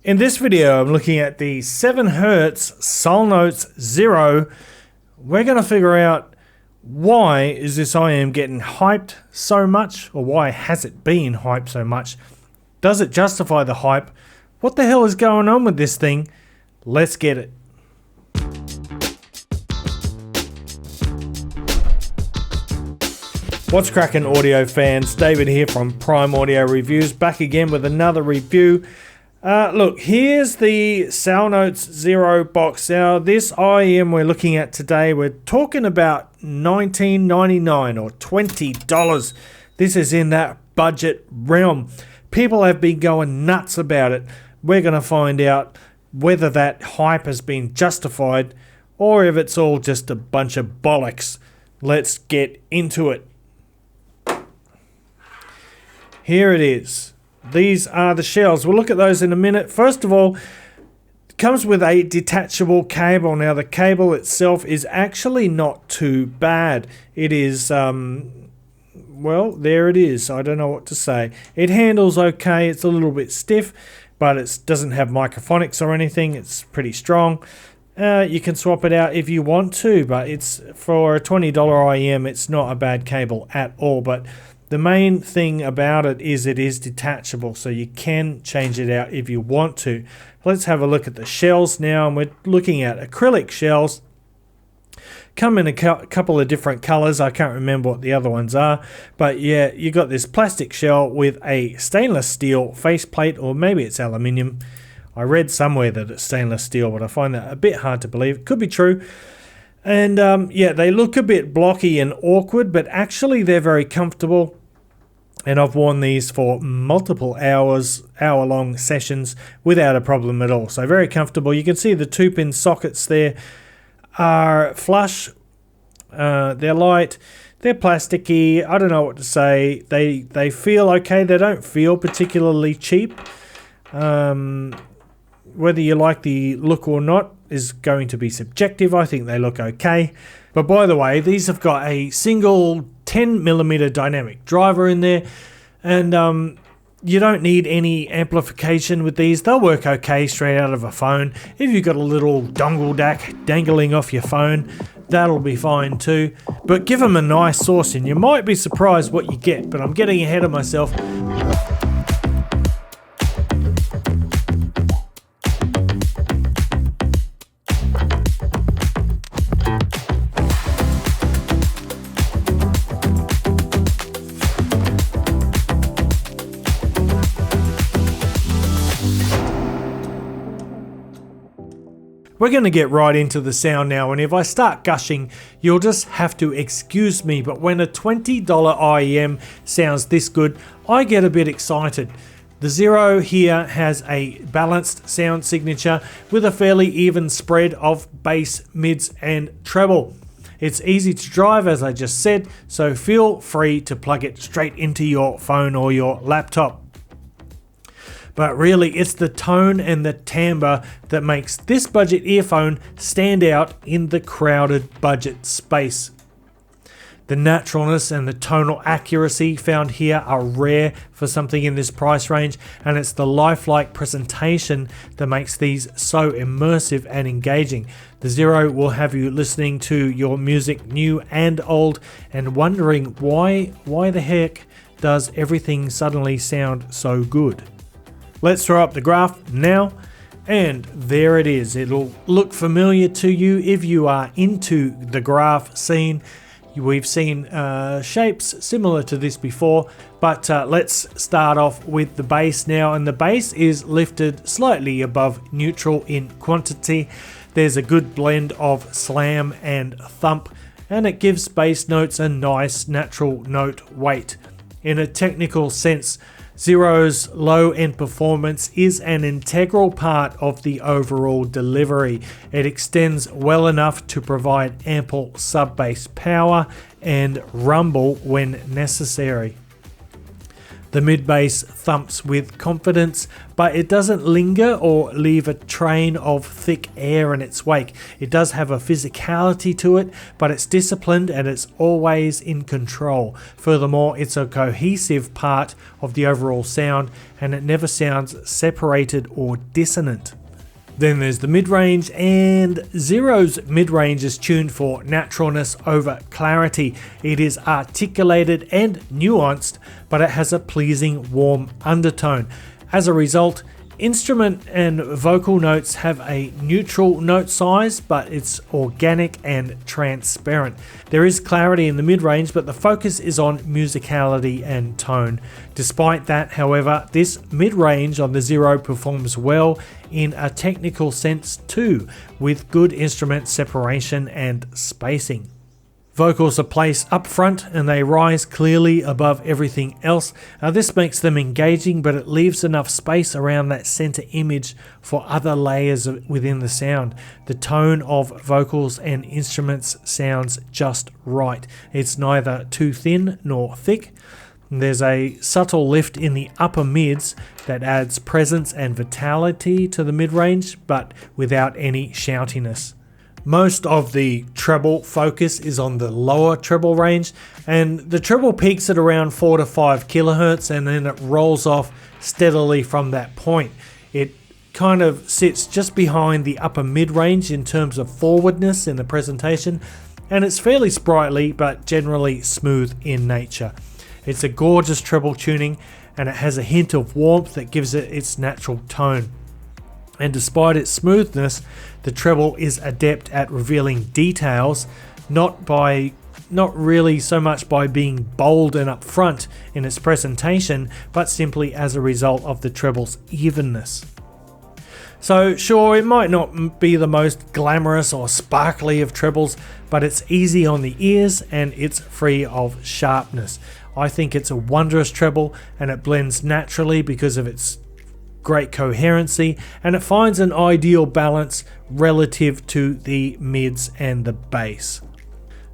In this video, I'm looking at the 7Hz Salnotes Zero. We're going to figure out why is this IM getting hyped so much, or why has it been hyped so much? Does it justify the hype? What the hell is going on with this thing? Let's get it. What's cracking, audio fans? David here from Prime Audio Reviews, back again with another review. Look, here's the Salnotes Zero box. Now, this IM we're looking at today, we're talking about $19.99 or $20. This is in that budget realm. People have been going nuts about it. We're going to find out whether that hype has been justified or if it's all just a bunch of bollocks. Let's get into it. Here it is. These are the shells. We'll look at those in a minute. First of all, it comes with a detachable cable. Now, the cable itself is actually not too bad. It is, well, there it is. I don't know what to say. It handles okay. It's a little bit stiff, but it doesn't have microphonics or anything. It's pretty strong. You can swap it out if you want to, but it's for a $20 IM, it's not a bad cable at all. But the main thing about it is detachable, so you can change it out if you want to. Let's have a look at the shells now, and we're looking at acrylic shells. Come in a couple of different colors. I can't remember what the other ones are, but yeah, you got this plastic shell with a stainless steel faceplate, or maybe it's aluminium. I read somewhere that it's stainless steel, but I find that a bit hard to believe. It could be true. And yeah, they look a bit blocky and awkward, but actually they're very comfortable. And I've worn these for multiple hour-long sessions without a problem at all. So very comfortable. You can see the 2-pin sockets there are flush. They're light. They're plasticky. I don't know what to say. They feel okay. They don't feel particularly cheap. Whether you like the look or not is going to be subjective. I think they look okay. But by the way, these have got a single 10mm dynamic driver in there, and you don't need any amplification with these. They'll work okay straight out of a phone. If you've got a little dongle DAC dangling off your phone, that'll be fine too. But give them a nice source and you might be surprised what you get, but I'm getting ahead of myself. We're going to get right into the sound now, and if I start gushing, you'll just have to excuse me, but when a $20 IEM sounds this good, I get a bit excited. The Zero here has a balanced sound signature with a fairly even spread of bass, mids, and treble. It's easy to drive, as I just said, so feel free to plug it straight into your phone or your laptop. But really, it's the tone and the timbre that makes this budget earphone stand out in the crowded budget space. The naturalness and the tonal accuracy found here are rare for something in this price range, and it's the lifelike presentation that makes these so immersive and engaging. The Zero will have you listening to your music, new and old, and wondering why the heck does everything suddenly sound so good. Let's throw up the graph now, and there it is. It'll look familiar to you if you are into the graph scene. We've seen shapes similar to this before, but let's start off with the bass now, and the bass is lifted slightly above neutral in quantity. There's a good blend of slam and thump, and it gives bass notes a nice natural note weight. In a technical sense, Zero's low-end performance is an integral part of the overall delivery. It extends well enough to provide ample sub-bass power and rumble when necessary. The mid-bass thumps with confidence, but it doesn't linger or leave a train of thick air in its wake. It does have a physicality to it, but it's disciplined and it's always in control. Furthermore, it's a cohesive part of the overall sound and it never sounds separated or dissonant. Then there's the mid-range, and Zero's mid-range is tuned for naturalness over clarity. It is articulated and nuanced, but it has a pleasing warm undertone. As a result, instrument and vocal notes have a neutral note size, but it's organic and transparent. There is clarity in the mid-range, but the focus is on musicality and tone. Despite that, however, this mid-range on the Zero performs well in a technical sense too, with good instrument separation and spacing. Vocals are placed up front and they rise clearly above everything else. Now this makes them engaging, but it leaves enough space around that center image for other layers within the sound. The tone of vocals and instruments sounds just right. It's neither too thin nor thick. There's a subtle lift in the upper mids that adds presence and vitality to the mid-range, but without any shoutiness. Most of the treble focus is on the lower treble range, and the treble peaks at around 4 to 5 kilohertz and then it rolls off steadily from that point. It kind of sits just behind the upper mid-range in terms of forwardness in the presentation, and it's fairly sprightly but generally smooth in nature. It's a gorgeous treble tuning and it has a hint of warmth that gives it its natural tone. And despite its smoothness, the treble is adept at revealing details, not really so much by being bold and upfront in its presentation, but simply as a result of the treble's evenness. So sure, it might not be the most glamorous or sparkly of trebles, but it's easy on the ears and it's free of sharpness. I think it's a wondrous treble and it blends naturally because of its great coherency, and it finds an ideal balance relative to the mids and the bass.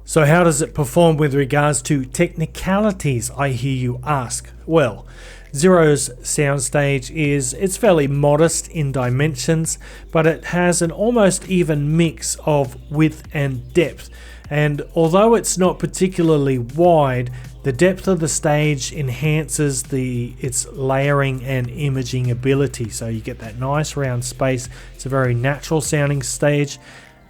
So how does it perform with regards to technicalities, I hear you ask? Well, Zero's soundstage it's fairly modest in dimensions, but it has an almost even mix of width and depth. And although it's not particularly wide, the depth of the stage enhances its layering and imaging ability. So you get that nice round space. It's a very natural sounding stage.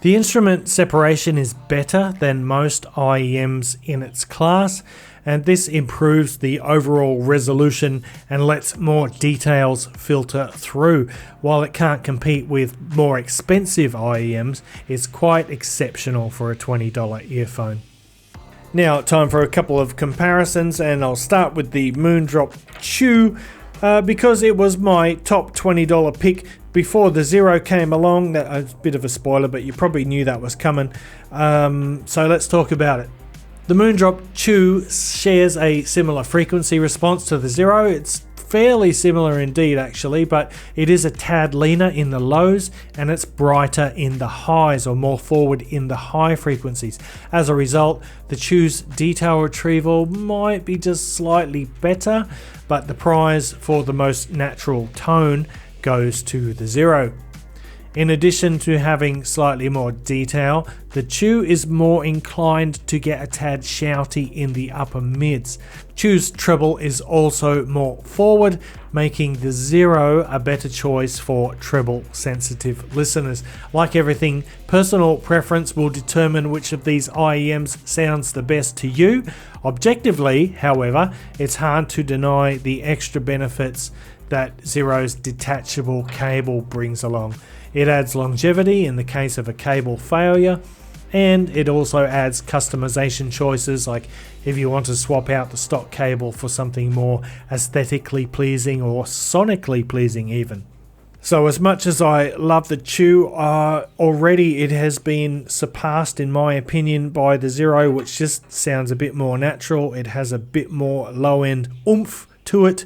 The instrument separation is better than most IEMs in its class, and this improves the overall resolution and lets more details filter through. While it can't compete with more expensive IEMs, it's quite exceptional for a $20 earphone. Now, time for a couple of comparisons, and I'll start with the Moondrop Chew because it was my top $20 pick before the Zero came along. That's a bit of a spoiler, but you probably knew that was coming. So let's talk about it. The Moondrop Chew shares a similar frequency response to the Zero. It's fairly similar indeed actually, but it is a tad leaner in the lows and it's brighter in the highs, or more forward in the high frequencies. As a result, the Chew's detail retrieval might be just slightly better, but the prize for the most natural tone goes to the Zero. In addition to having slightly more detail, the Chew is more inclined to get a tad shouty in the upper mids. Chew's treble is also more forward, making the Zero a better choice for treble sensitive listeners. Like everything, personal preference will determine which of these IEMs sounds the best to you. Objectively, however, it's hard to deny the extra benefits that Zero's detachable cable brings along. It adds longevity in the case of a cable failure, and it also adds customization choices, like if you want to swap out the stock cable for something more aesthetically pleasing or sonically pleasing even. So as much as I love the Chew, already it has been surpassed in my opinion by the Zero, which just sounds a bit more natural. It has a bit more low end oomph to it,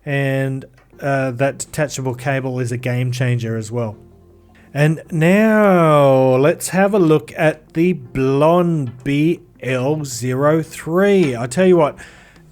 and that detachable cable is a game changer as well. And now let's have a look at the Blonde BL03. I tell you what,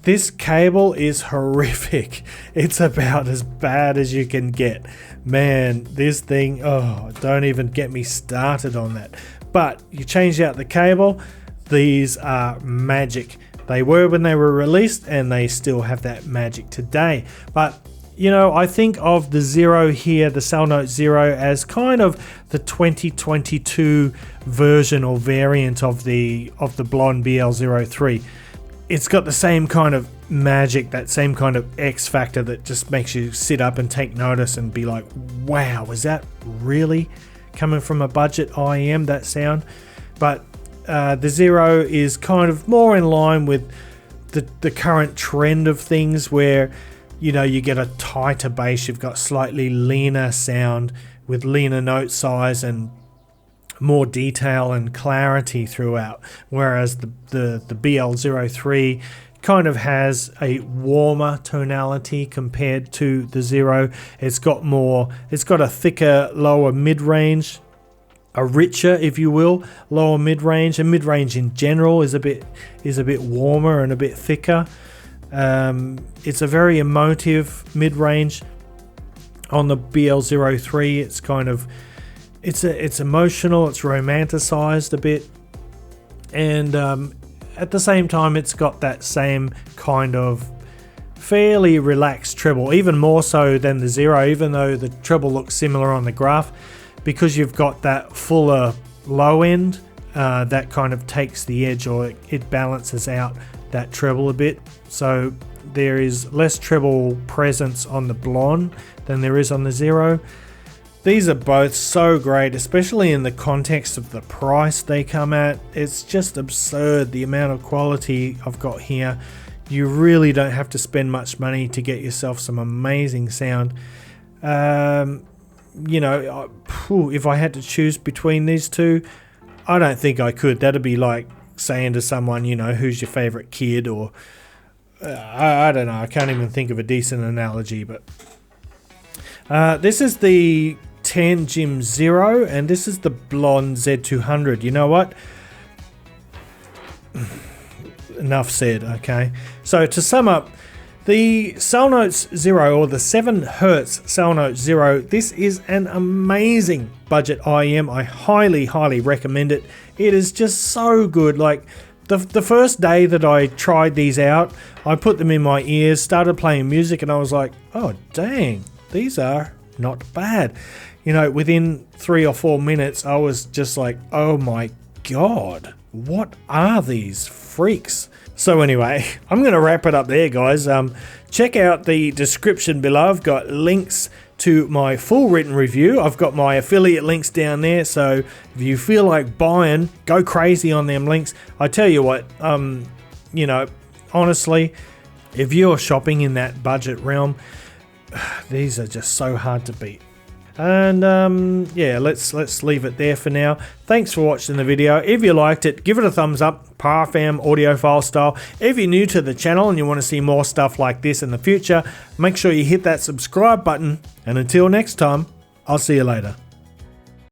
This cable is horrific. It's about as bad as you can get. Man, this thing, oh, don't even get me started on that. But you change out the cable, these are magic. They were when they were released, and they still have that magic today. But you know, I think of the Zero here, the Salnotes Zero, as kind of the 2022 version or variant of the blonde BL03. It's got the same kind of magic, that same kind of X factor that just makes you sit up and take notice and be like, wow, is that really coming from a budget IEM, that sound? But the Zero is kind of more in line with the current trend of things where, you know, you get a tighter bass, you've got slightly leaner sound with leaner note size and more detail and clarity throughout, whereas the BL03 kind of has a warmer tonality compared to the Zero. It's got a thicker lower mid-range, a richer, if you will, lower mid-range, and mid-range in general is a bit warmer and a bit thicker. It's a very emotive mid-range. On the BL03, it's kind of it's emotional, it's romanticized a bit, and at the same time it's got that same kind of fairly relaxed treble, even more so than the Zero, even though the treble looks similar on the graph, because you've got that fuller low end that kind of takes the edge, or it balances out that treble a bit. So there is less treble presence on the blonde than there is on the Zero. These are both so great, especially in the context of the price they come at. It's just absurd the amount of quality I've got here. You really don't have to spend much money to get yourself some amazing sound. You know, if I had to choose between these two, I don't think I could. That'd be like saying to someone, you know, who's your favorite kid, or I don't know. I can't even think of a decent analogy. But this is the Tangim Zero, and this is the blonde Z200. You know what? Enough said. Okay. So to sum up, the Salnotes Zero, or the 7 Hz Salnotes Zero, this is an amazing budget IEM. I highly recommend it. It is just so good. Like the first day that I tried these out, I put them in my ears, started playing music, and I was like, oh dang, these are not bad. You know, within 3 or 4 minutes, I was just like, oh my god, what are these freaks? So anyway, I'm going to wrap it up there, guys. Check out the description below. I've got links to my full written review. I've got my affiliate links down there, so if you feel like buying, go crazy on them links. I tell you what, you know, honestly, if you're shopping in that budget realm, these are just so hard to beat. And yeah, let's leave it there for now. Thanks for watching the video. If you liked it, give it a thumbs up, Parfam audiophile style. If you're new to the channel and you want to see more stuff like this in the future, make sure you hit that subscribe button. And until next time, I'll see you later.